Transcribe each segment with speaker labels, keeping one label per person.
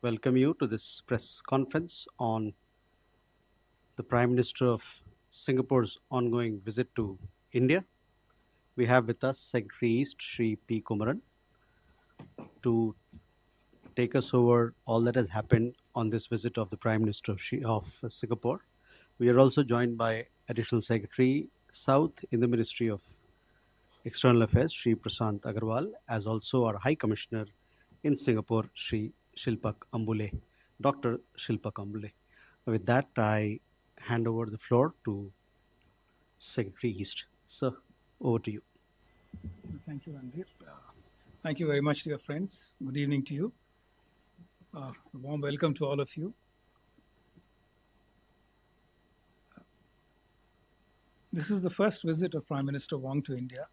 Speaker 1: welcome you to this press conference on the Prime Minister of Singapore's ongoing visit to India. We have with us Secretary East Sri P. Kumaran to take us over all that has happened on this visit of the Prime Minister of Singapore. We are also joined by Additional Secretary South in the Ministry of External Affairs, Sri Prasant Agarwal, as also our High Commissioner in Singapore, Sri Shilpak Ambule, Dr. Shilpak Ambule. With that, I hand over the floor to Secretary East. Sir, over to you.
Speaker 2: Thank you, Ranveer. Thank you very much, dear friends. Good evening to you. A warm welcome to all of you. This is the first visit of Prime Minister Wong to India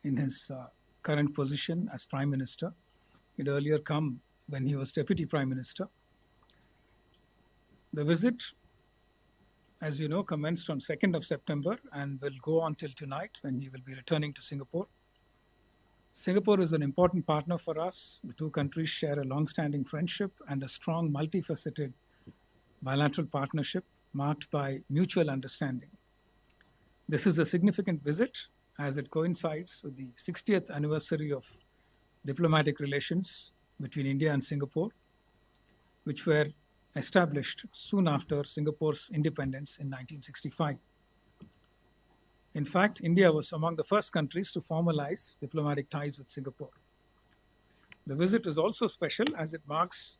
Speaker 2: in his current position as Prime Minister. He'd earlier come when he was Deputy Prime Minister. The visit, as you know, commenced on 2nd of September and will go on till tonight when he will be returning to Singapore. Singapore is an important partner for us. The two countries share a long-standing friendship and a strong, multifaceted bilateral partnership marked by mutual understanding. This is a significant visit as it coincides with the 60th anniversary of diplomatic relations between India and Singapore, which were established soon after Singapore's independence in 1965. In fact, India was among the first countries to formalize diplomatic ties with Singapore. The visit is also special as it marks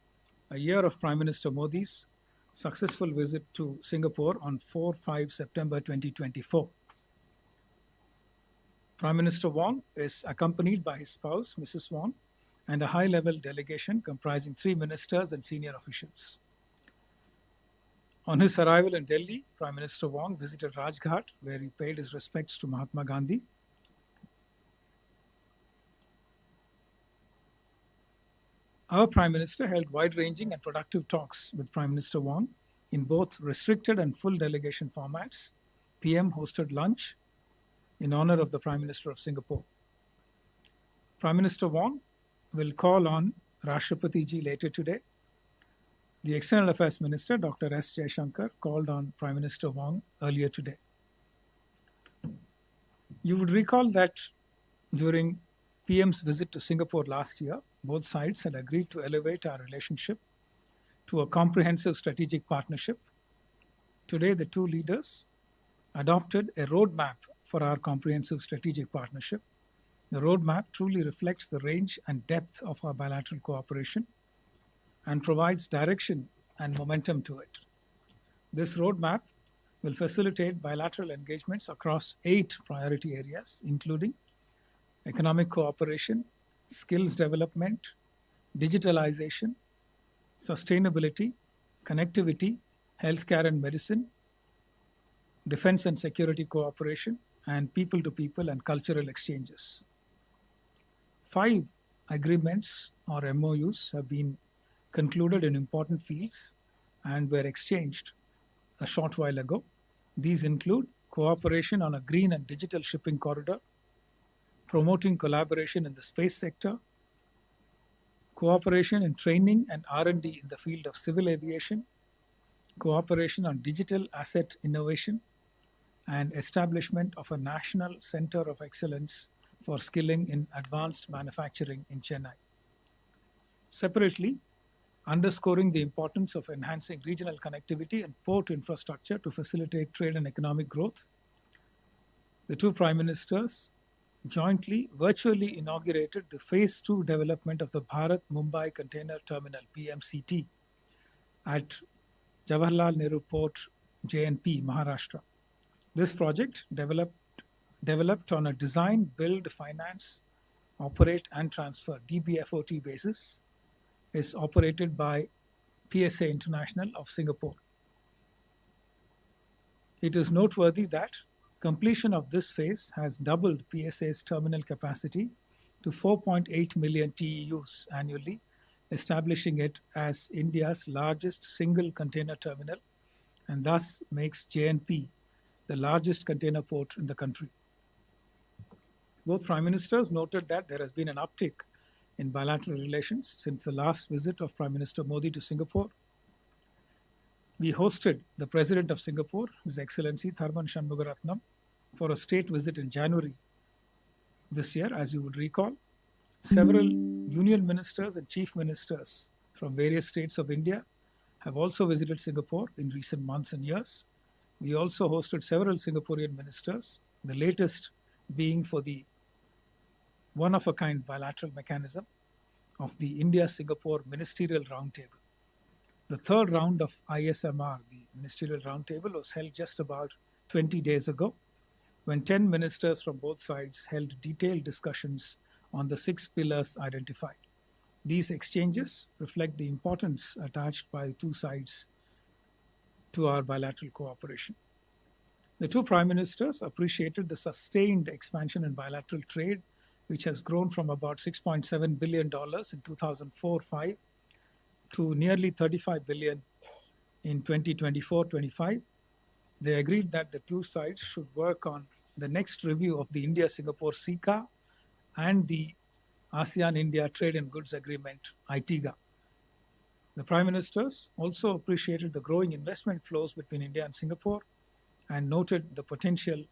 Speaker 2: a year of Prime Minister Modi's successful visit to Singapore on 4-5 September 2024. Prime Minister Wong is accompanied by his spouse, Mrs. Wong, and a high-level delegation comprising 3 ministers and senior officials. On his arrival in Delhi, Prime Minister Wong visited Rajghat, where he paid his respects to Mahatma Gandhi. Our Prime Minister held wide-ranging and productive talks with Prime Minister Wong in both restricted and full delegation formats. PM hosted lunch in honor of the Prime Minister of Singapore. Prime Minister Wong will call on Rashtrapati Ji later today. The External Affairs Minister, Dr. S. Jaishankar, called on Prime Minister Wong earlier today. You would recall that during PM's visit to Singapore last year, both sides had agreed to elevate our relationship to a comprehensive strategic partnership. Today, the two leaders adopted a roadmap for our comprehensive strategic partnership. The roadmap truly reflects the range and depth of our bilateral cooperation and provides direction and momentum to it. This roadmap will facilitate bilateral engagements across 8 priority areas, including economic cooperation, skills development, digitalization, sustainability, connectivity, healthcare and medicine, defense and security cooperation, and people-to-people and cultural exchanges. 5 agreements or MOUs have been concluded in important fields and were exchanged a short while ago. These include cooperation on a green and digital shipping corridor, promoting collaboration in the space sector, cooperation in training and R&D in the field of civil aviation, cooperation on digital asset innovation, and establishment of a national center of excellence for skilling in advanced manufacturing in Chennai. Separately, underscoring the importance of enhancing regional connectivity and port infrastructure to facilitate trade and economic growth, the two prime ministers jointly virtually inaugurated the Phase 2 development of the Bharat Mumbai Container Terminal (PMCT) at Jawaharlal Nehru Port, JNP, Maharashtra. This project, developed on a design, build, finance, operate and transfer (DBFOT) basis, is operated by PSA International of Singapore. It is noteworthy that completion of this phase has doubled PSA's terminal capacity to 4.8 million TEUs annually, establishing it as India's largest single container terminal and thus makes JNP the largest container port in the country. Both Prime Ministers noted that there has been an uptick in bilateral relations since the last visit of Prime Minister Modi to Singapore. We hosted the President of Singapore, His Excellency Tharman Shanmugaratnam, for a state visit in January this year. As you would recall, several union ministers and chief ministers from various states of India have also visited Singapore in recent months and years. We also hosted several Singaporean ministers, the latest being for the one of a kind bilateral mechanism of the India Singapore Ministerial Roundtable. The third round of ISMR, the Ministerial Roundtable, was held just about 20 days ago when 10 ministers from both sides held detailed discussions on the 6 pillars identified. These exchanges reflect the importance attached by two sides to our bilateral cooperation. The two prime ministers appreciated the sustained expansion in bilateral trade, which has grown from about $6.7 billion in 2004-5 to nearly $35 billion in 2024-25. They agreed that the two sides should work on the next review of the India-Singapore SICA and the ASEAN-India Trade and Goods Agreement, ITIGA. The Prime Ministers also appreciated the growing investment flows between India and Singapore and noted the potential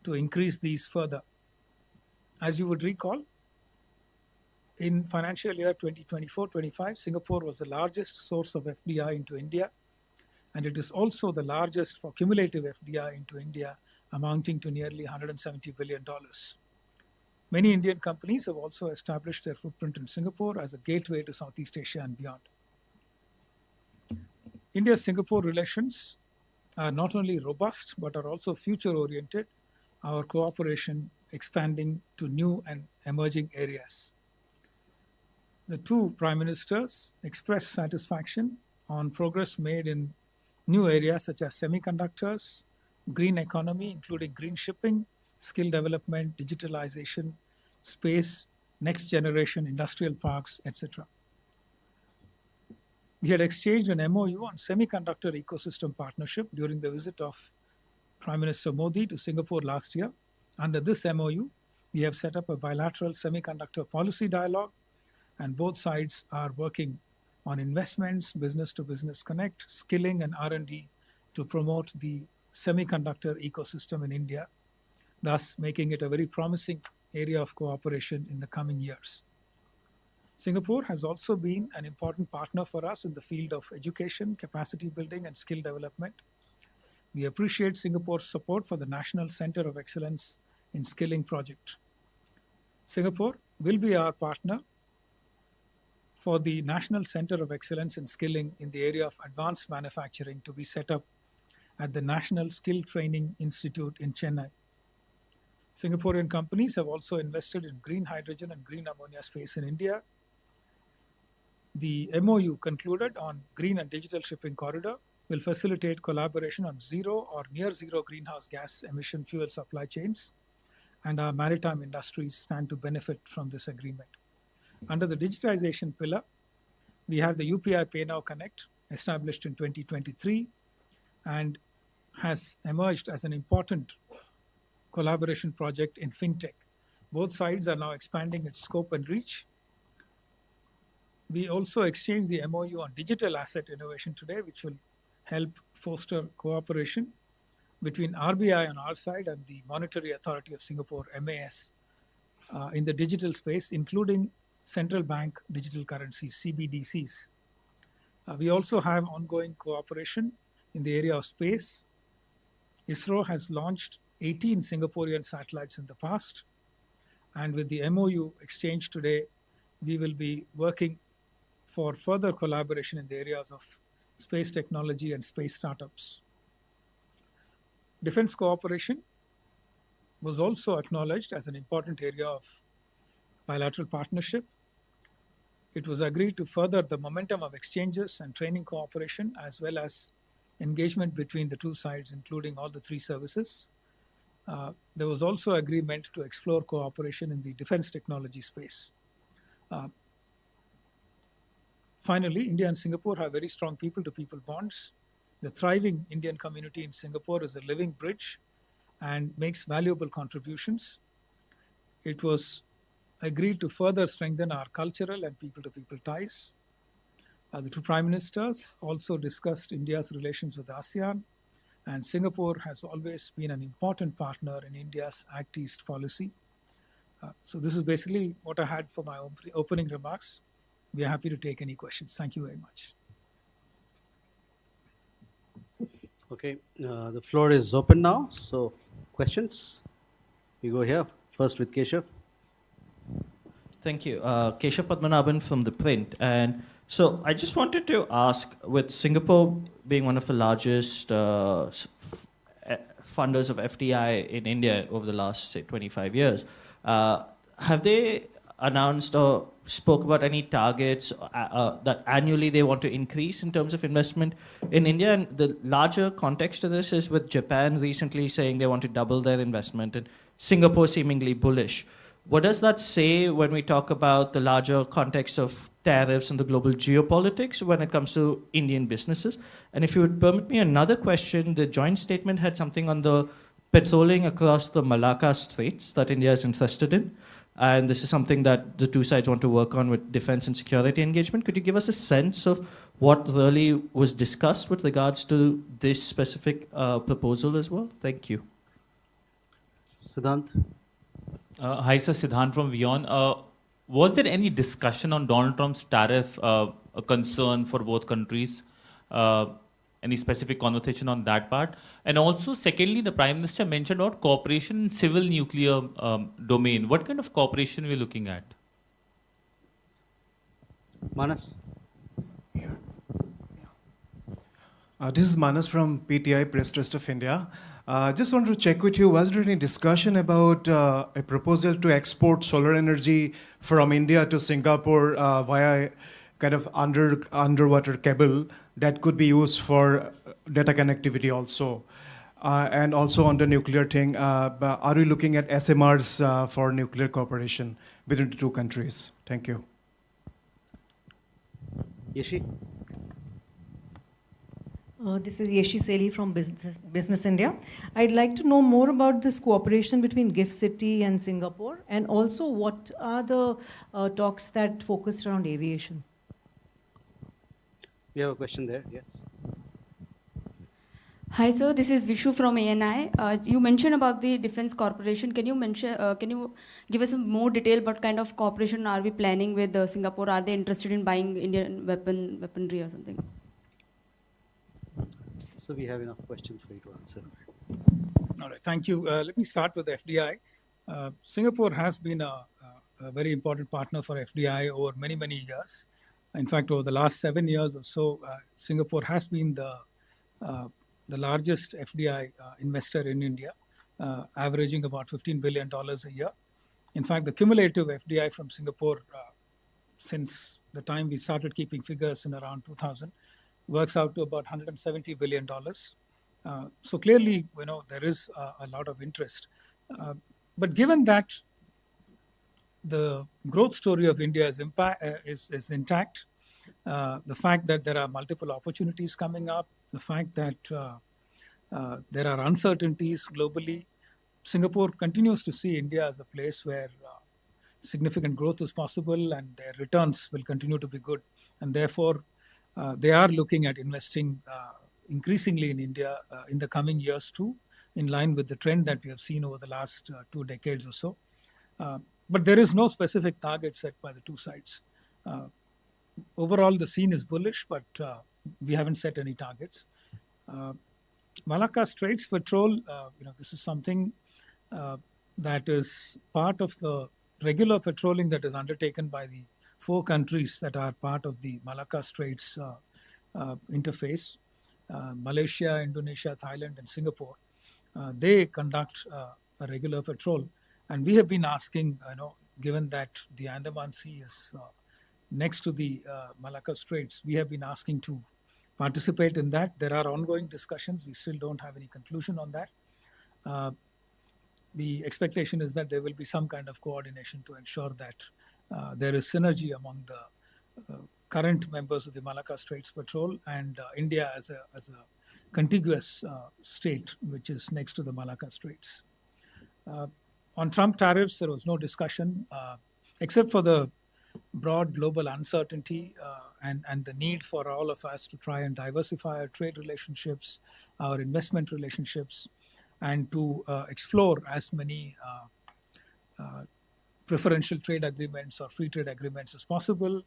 Speaker 2: to increase these further. As you would recall, in financial year 2024-25, Singapore was the largest source of FDI into India, and it is also the largest for cumulative FDI into India, amounting to nearly $170 billion. Many Indian companies have also established their footprint in Singapore as a gateway to Southeast Asia and beyond. India-Singapore relations are not only robust but are also future-oriented, our cooperation expanding to new and emerging areas. The two prime ministers expressed satisfaction on progress made in new areas such as semiconductors, green economy, including green shipping, skill development, digitalization, space, next generation industrial parks, etc. We had exchanged an MOU on semiconductor ecosystem partnership during the visit of Prime Minister Modi to Singapore last year. Under this MOU, we have set up a bilateral semiconductor policy dialogue, and both sides are working on investments, business-to-business connect, skilling, and R&D to promote the semiconductor ecosystem in India, thus making it a very promising area of cooperation in the coming years. Singapore has also been an important partner for us in the field of education, capacity building, and skill development. We appreciate Singapore's support for the National Center of Excellence in Skilling project. Singapore will be our partner for the National Center of Excellence in Skilling in the area of advanced manufacturing to be set up at the National Skill Training Institute in Chennai. Singaporean companies have also invested in green hydrogen and green ammonia space in India. The MOU concluded on green and digital shipping corridor will facilitate collaboration on zero or near zero greenhouse gas emission fuel supply chains, and our maritime industries stand to benefit from this agreement. Under the digitization pillar, we have the UPI Pay Now Connect, established in 2023, and has emerged as an important collaboration project in fintech. Both sides are now expanding its scope and reach. We also exchanged the MOU on digital asset innovation today, which will help foster cooperation between RBI on our side and the Monetary Authority of Singapore, MEAS, in the digital space, including central bank digital currencies, CBDCs. We also have ongoing cooperation in the area of space. ISRO has launched 18 Singaporean satellites in the past, and with the MOU exchange today, we will be working for further collaboration in the areas of space technology and space startups. Defense cooperation was also acknowledged as an important area of bilateral partnership. It was agreed to further the momentum of exchanges and training cooperation, as well as engagement between the two sides, including all the three services. There was also agreement to explore cooperation in the defense technology space. Finally, India and Singapore have very strong people-to-people bonds. The thriving Indian community in Singapore is a living bridge and makes valuable contributions. It was agreed to further strengthen our cultural and people-to-people ties. The two prime ministers also discussed India's relations with ASEAN, and Singapore has always been an important partner in India's Act East policy. So this is basically what I had for my opening remarks. We are happy to take any questions. Thank you very much.
Speaker 1: Okay, the floor is open now. So, questions? We go here first with Keshav.
Speaker 3: Thank you. Keshav Padmanabhan from The Print. And so I just wanted to ask, with Singapore being one of the largest funders of FDI in India over the last, say, 25 years, have they announced or spoke about any targets that annually they want to increase in terms of investment in India? And the larger context of this is with Japan recently saying they want to double their investment and Singapore seemingly bullish. What does that say when we talk about the larger context of tariffs and the global geopolitics when it comes to Indian businesses? And if you would permit me another question, the joint statement had something on the patrolling across the Malacca Straits that India is interested in. And this is something that the two sides want to work on with defense and security engagement. Could you give us a sense of what really was discussed with regards to this specific proposal as well? Thank you.
Speaker 1: Siddhant.
Speaker 4: Hi, sir. Siddhant from Vion. Was there any discussion on Donald Trump's tariff, a concern for both countries? Any specific conversation on that part? And also, secondly, the Prime Minister mentioned about cooperation in civil nuclear domain. What kind of cooperation are we looking at?
Speaker 1: Manas.
Speaker 5: This is Manas from PTI, Press Trust of India. Just wanted to check with you, was there any discussion about a proposal to export solar energy from India to Singapore via kind of underwater cable that could be used for data connectivity also? And also on the nuclear thing, are we looking at SMRs for nuclear cooperation between the two countries? Thank you.
Speaker 1: Yeshi.
Speaker 6: This is Yeshi Seli from Business India. I'd like to know more about this cooperation between GIFT City and Singapore, and also what are the talks that focused around aviation?
Speaker 1: We have a question there, yes.
Speaker 7: Hi, sir. This is Vishu from ANI. You mentioned about the defense corporation. Can you give us some more detail? What kind of cooperation are we planning with Singapore? Are they interested in buying Indian weaponry or something?
Speaker 1: So we have enough questions for you to answer.
Speaker 2: All right, thank you. Let me start with FDI. Singapore has been a very important partner for FDI over many, many years. In fact, over the last 7 years or so, Singapore has been the largest FDI investor in India, averaging about $15 billion a year. In fact, the cumulative FDI from Singapore since the time we started keeping figures in around 2000 works out to about $170 billion. So clearly, there is a lot of interest. But given that the growth story of India is intact, the fact that there are multiple opportunities coming up, the fact that there are uncertainties globally, Singapore continues to see India as a place where significant growth is possible and their returns will continue to be good. And therefore, they are looking at investing increasingly in India in the coming years too, in line with the trend that we have seen over the last 2 decades or so. But there is no specific target set by the two sides. Overall, the scene is bullish, but we haven't set any targets. Malacca Straits Patrol, this is something that is part of the regular patrolling that is undertaken by the 4 countries that are part of the Malacca Straits interface, Malaysia, Indonesia, Thailand, and Singapore. They conduct a regular patrol. And we have been asking, given that the Andaman Sea is next to the Malacca Straits, we have been asking to participate in that. There are ongoing discussions. We still don't have any conclusion on that. The expectation is that there will be some kind of coordination to ensure that there is synergy among the current members of the Malacca Straits Patrol and India as a contiguous state which is next to the Malacca Straits. On Trump tariffs, there was no discussion. except for the broad global uncertainty and the need for all of us to try and diversify our trade relationships, our investment relationships, and to explore as many preferential trade agreements or free trade agreements as possible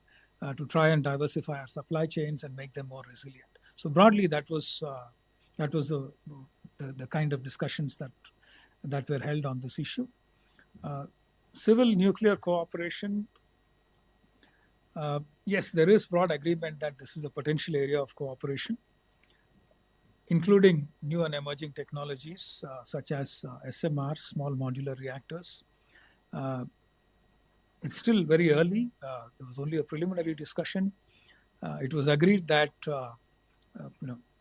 Speaker 2: to try and diversify our supply chains and make them more resilient. So broadly, that was the kind of discussions that were held on this issue. Civil nuclear cooperation. Yes, there is broad agreement that this is a potential area of cooperation, including new and emerging technologies such as SMR, small modular reactors. It's still very early. There was only a preliminary discussion. It was agreed that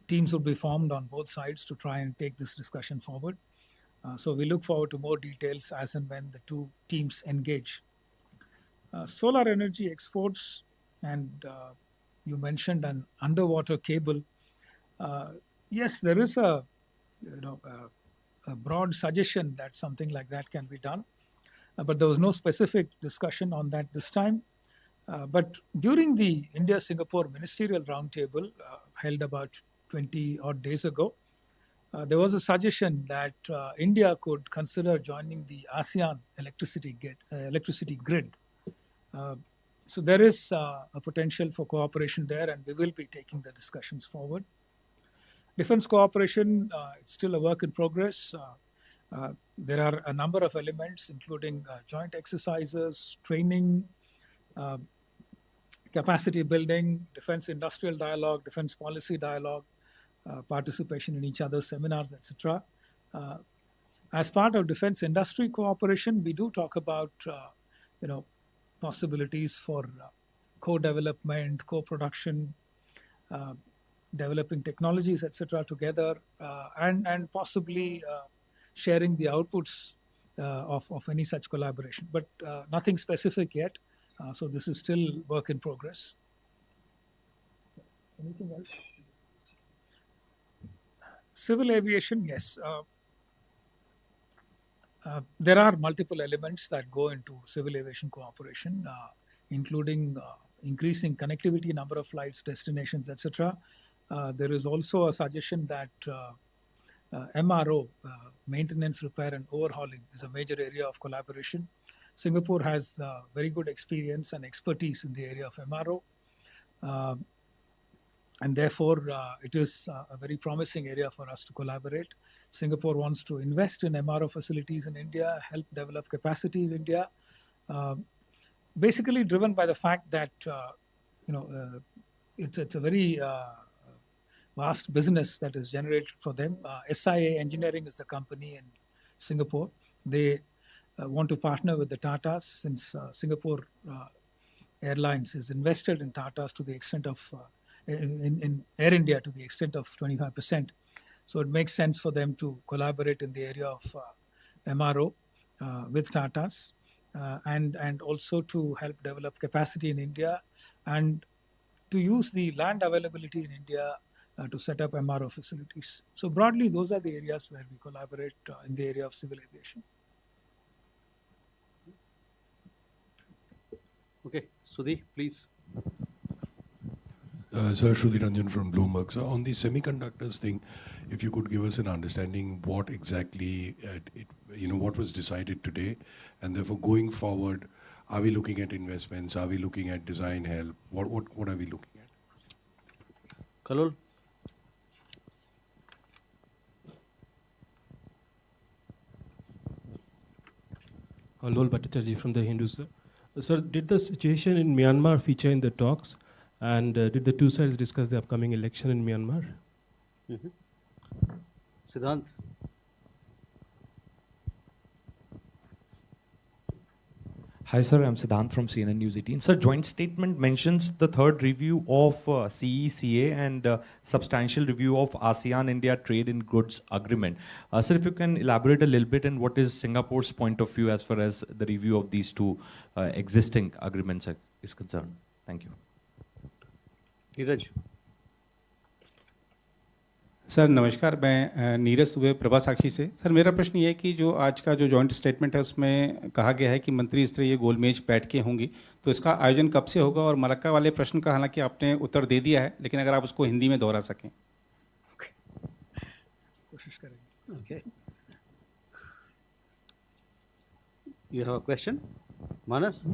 Speaker 2: teams would be formed on both sides to try and take this discussion forward. So we look forward to more details as and when the two teams engage. Solar energy exports, and you mentioned an underwater cable. Yes, there is a broad suggestion that something like that can be done, but there was no specific discussion on that this time. But during the India-Singapore Ministerial Roundtable held about 20 odd days ago, there was a suggestion that India could consider joining the ASEAN electricity grid. So there is a potential for cooperation there, and we will be taking the discussions forward. Defense cooperation, it's still a work in progress. There are a number of elements, including joint exercises, training, capacity building, defense industrial dialogue, defense policy dialogue, participation in each other's seminars, etc. As part of defense industry cooperation, we do talk about possibilities for co-development, co-production, developing technologies, etc. together, and possibly sharing the outputs of any such collaboration. But nothing specific yet, so this is still work in progress. Anything else? Civil aviation, yes. There are multiple elements that go into civil aviation cooperation, including increasing connectivity, number of flights, destinations, etc. There is also a suggestion that MRO, maintenance, repair, and overhauling, is a major area of collaboration. Singapore has very good experience and expertise in the area of MRO. And therefore, it is a very promising area for us to collaborate. Singapore wants to invest in MRO facilities in India, help develop capacity in India, basically driven by the fact that it's a very vast business that is generated for them. SIA Engineering is the company in Singapore. They want to partner with the Tatas, since Singapore Airlines is invested in Tatas to the extent of in Air India to the extent of 25%. So it makes sense for them to collaborate in the area of MRO with Tatas and also to help develop capacity in India and to use the land availability in India to set up MRO facilities. So broadly, those are the areas where we collaborate in the area of civil aviation.
Speaker 1: Okay, Sudhi, please.
Speaker 8: Sir, Shruti Ranjan from Bloomberg. So on the semiconductors thing, if you could give us an understanding what exactly, what was decided today, and therefore going forward, are we looking at investments? Are we looking at design help? What are we looking at?
Speaker 1: Kalol?
Speaker 9: Lol Bhattacharjee from the Hindu, sir. Sir, did the situation in Myanmar feature in the talks? And did the two sides discuss the upcoming election in Myanmar?
Speaker 1: Siddhant?
Speaker 10: Hi, sir. I'm Siddhant from CNN News 18. Sir, joint statement mentions the third review of CECA and substantial review of ASEAN-India Trade in Goods Agreement. Sir, if you can elaborate a little bit on what is Singapore's point of view as far as the review of these two existing agreements is concerned. Thank you.
Speaker 1: Neeraj?
Speaker 11: Sir नमस्कार, मैं नीरज सुबह प्रभा साक्षी से। Sir मेरा प्रश्न ये है कि जो आज का जो जॉइंट स्टेटमेंट है उसमें कहा गया है कि मंत्री स्तरीय गोलमेज बैठकें होंगी, तो इसका आयोजन कब से होगा? और मलक्का वाले प्रश्न का हालांकि आपने उत्तर दे दिया है, लेकिन अगर आप उसको हिंदी में दोहरा सकें।
Speaker 2: कोशिश करेंगे।
Speaker 1: Okay. You have a question? Manas?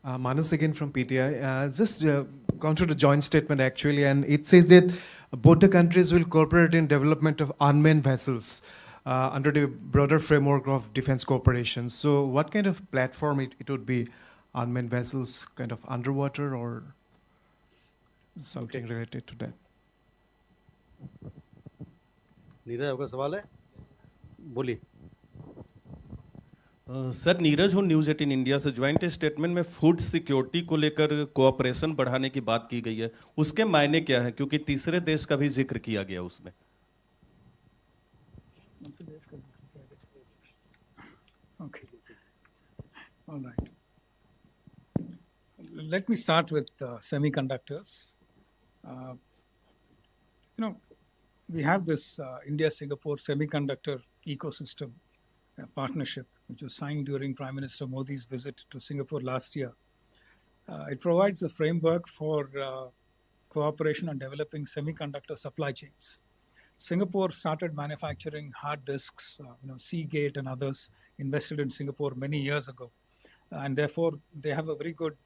Speaker 5: Manas again from PTI. Just gone through the joint statement actually, and it says that both the countries will cooperate in development of unmanned vessels under the broader framework of defense cooperation. So what kind of platform it would be? Unmanned vessels, kind of underwater or something related to that?
Speaker 1: Neeraj आपका सवाल है, बोलिए।
Speaker 12: Sir Neeraj हूँ news 18 India से। Joint statement में food security को लेकर cooperation बढ़ाने की बात की गई है, उसके मायने क्या है? क्योंकि तीसरे देश का भी जिक्र किया गया उसमें।
Speaker 2: Okay. All right. Let me start with semiconductors. We have this India-Singapore semiconductor ecosystem partnership, which was signed during Prime Minister Modi's visit to Singapore last year. It provides a framework for cooperation on developing semiconductor supply chains. Singapore started manufacturing hard disks, Seagate and others invested in Singapore many years ago. And therefore, they have a very good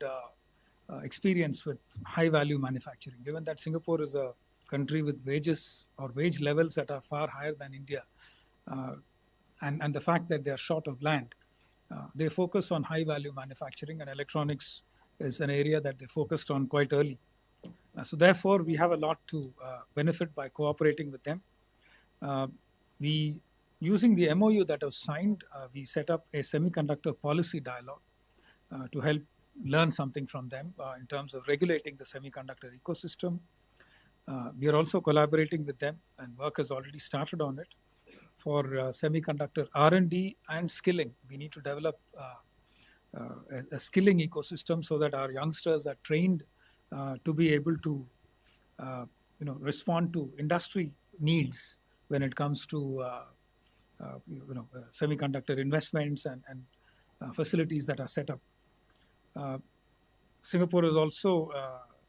Speaker 2: experience with high-value manufacturing. Given that Singapore is a country with wages or wage levels that are far higher than India, and the fact that they are short of land, they focus on high-value manufacturing, and electronics is an area that they focused on quite early. So therefore, we have a lot to benefit by cooperating with them. Using the MOU that was signed, we set up a semiconductor policy dialogue to help learn something from them in terms of regulating the semiconductor ecosystem. We are also collaborating with them, and work has already started on it for semiconductor R&D and skilling. We need to develop a skilling ecosystem so that our youngsters are trained to be able to respond to industry needs when it comes to semiconductor investments and facilities that are set up. Singapore has also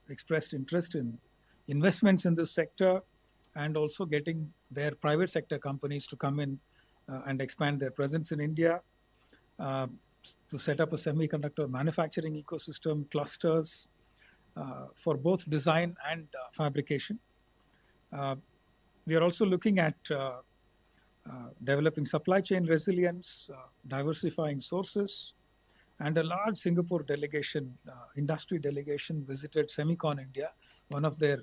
Speaker 2: expressed interest in investments in this sector and also getting their private sector companies to come in and expand their presence in India, to set up a semiconductor manufacturing ecosystem, clusters for both design and fabrication. We are also looking at developing supply chain resilience, diversifying sources, and a large Singapore delegation, industry delegation, visited Semicon India. One of their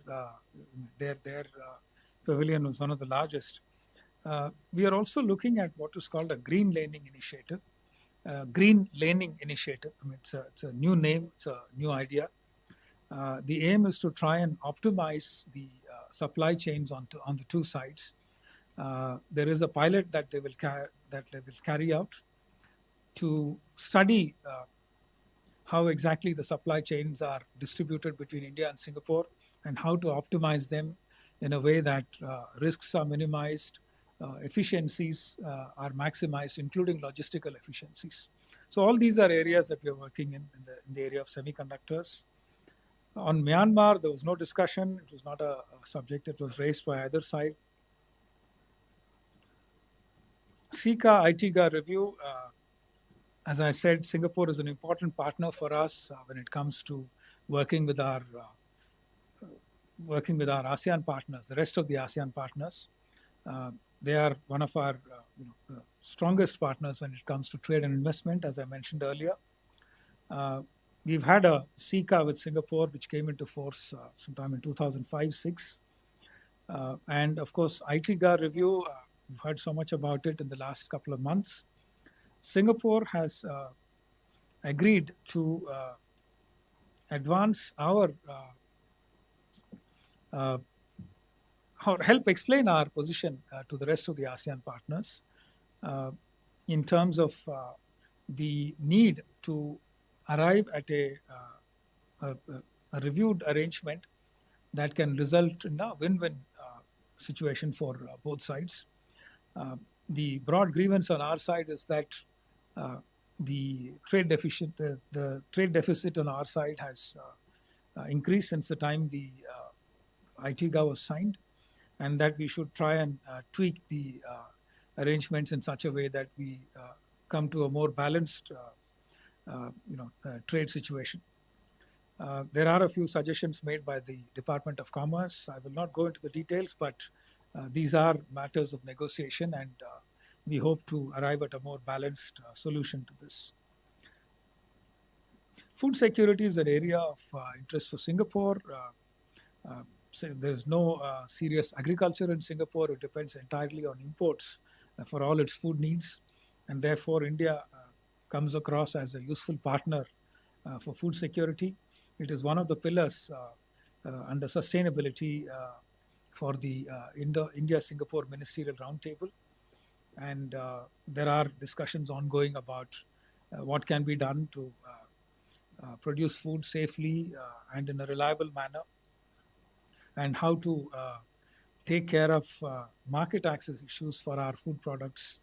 Speaker 2: pavilion was one of the largest. We are also looking at what is called a green laning initiative. Green laning initiative. I mean, it's a new name. It's a new idea. The aim is to try and optimize the supply chains on the two sides. There is a pilot that they will carry out to study how exactly the supply chains are distributed between India and Singapore and how to optimize them in a way that risks are minimized, efficiencies are maximized, including logistical efficiencies. So all these are areas that we are working in the area of semiconductors. On Myanmar, there was no discussion. It was not a subject that was raised by either side. SICA ITGA review, as I said, Singapore is an important partner for us when it comes to working with our ASEAN partners, the rest of the ASEAN partners. They are one of our strongest partners when it comes to trade and investment, as I mentioned earlier. We've had a SICA with Singapore, which came into force sometime in 2005-06. And of course, ITGA review, we've heard so much about it in the last couple of months. Singapore has agreed to advance our or help explain our position to the rest of the ASEAN partners in terms of the need to arrive at a reviewed arrangement that can result in a win-win situation for both sides. The broad grievance on our side is that the trade deficit on our side has increased since the time the ITGA was signed, and that we should try and tweak the arrangements in such a way that we come to a more balanced trade situation. There are a few suggestions made by the Department of Commerce. I will not go into the details, but these are matters of negotiation, and we hope to arrive at a more balanced solution to this. Food security is an area of interest for Singapore. So there's no serious agriculture in Singapore. It depends entirely on imports for all its food needs, and therefore India comes across as a useful partner for food security. It is one of the pillars under sustainability for the India-Singapore Ministerial Roundtable, and there are discussions ongoing about what can be done to produce food safely and in a reliable manner, and how to take care of market access issues for our food products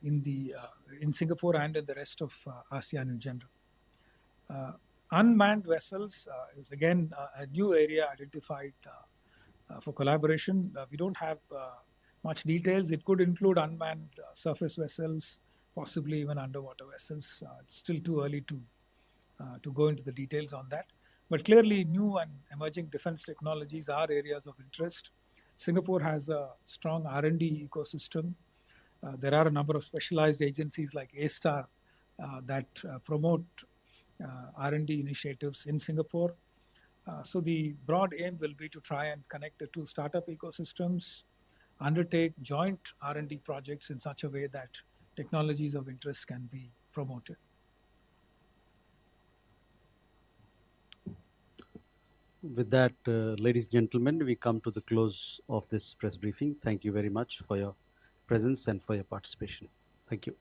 Speaker 2: in Singapore and in the rest of ASEAN in general. Unmanned vessels is again a new area identified for collaboration. We don't have much details. It could include unmanned surface vessels, possibly even underwater vessels. It's still too early to go into the details on that. But clearly, new and emerging defense technologies are areas of interest. Singapore has a strong R&D ecosystem. There are a number of specialized agencies like A-STAR that promote R&D initiatives in Singapore. So the broad aim will be to try and connect the two startup ecosystems, undertake joint R&D projects in such a way that technologies of interest can be promoted.
Speaker 1: With that, ladies and gentlemen, we come to the close of this press briefing. Thank you very much for your presence and for your participation. Thank you.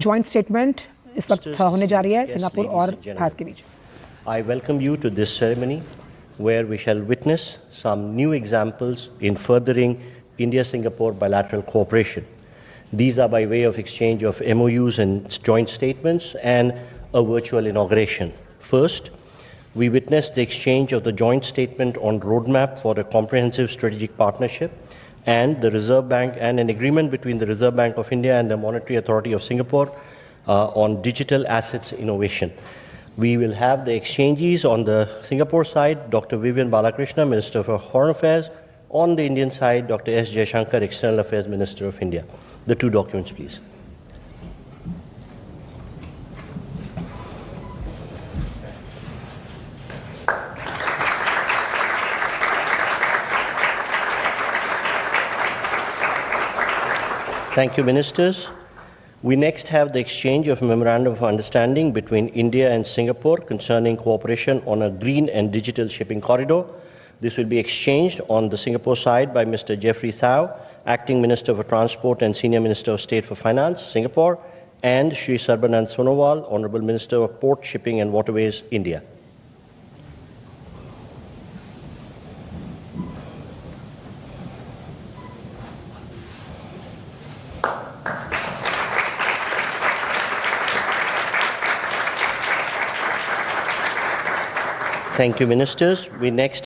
Speaker 13: Joint statement इस वक्त होने जा रही है Singapore और भारत के बीच.
Speaker 14: I welcome you to this ceremony where we shall witness some new examples in furthering India-Singapore bilateral cooperation. These are by way of exchange of MOUs and joint statements and a virtual inauguration. First, we witnessed the exchange of the joint statement on roadmap for a comprehensive strategic partnership and the Reserve Bank and an agreement between the Reserve Bank of India and the Monetary Authority of Singapore on digital assets innovation. We will have the exchanges on the Singapore side, Dr. Vivian Balakrishna, Minister for Foreign Affairs. On the Indian side, Dr. S. Jaishankar, External Affairs Minister of India. The two documents, please. Thank you, Ministers. We next have the exchange of Memorandum of Understanding between India and Singapore concerning cooperation on a green and digital shipping corridor. This will be exchanged on the Singapore side by Mr. Jeffrey Thao, Acting Minister for Transport and Senior Minister of State for Finance, Singapore, and Shri Sarbanand Sonowal, Honorable Minister of Port, Shipping and Waterways, India. Thank you, ministers. We next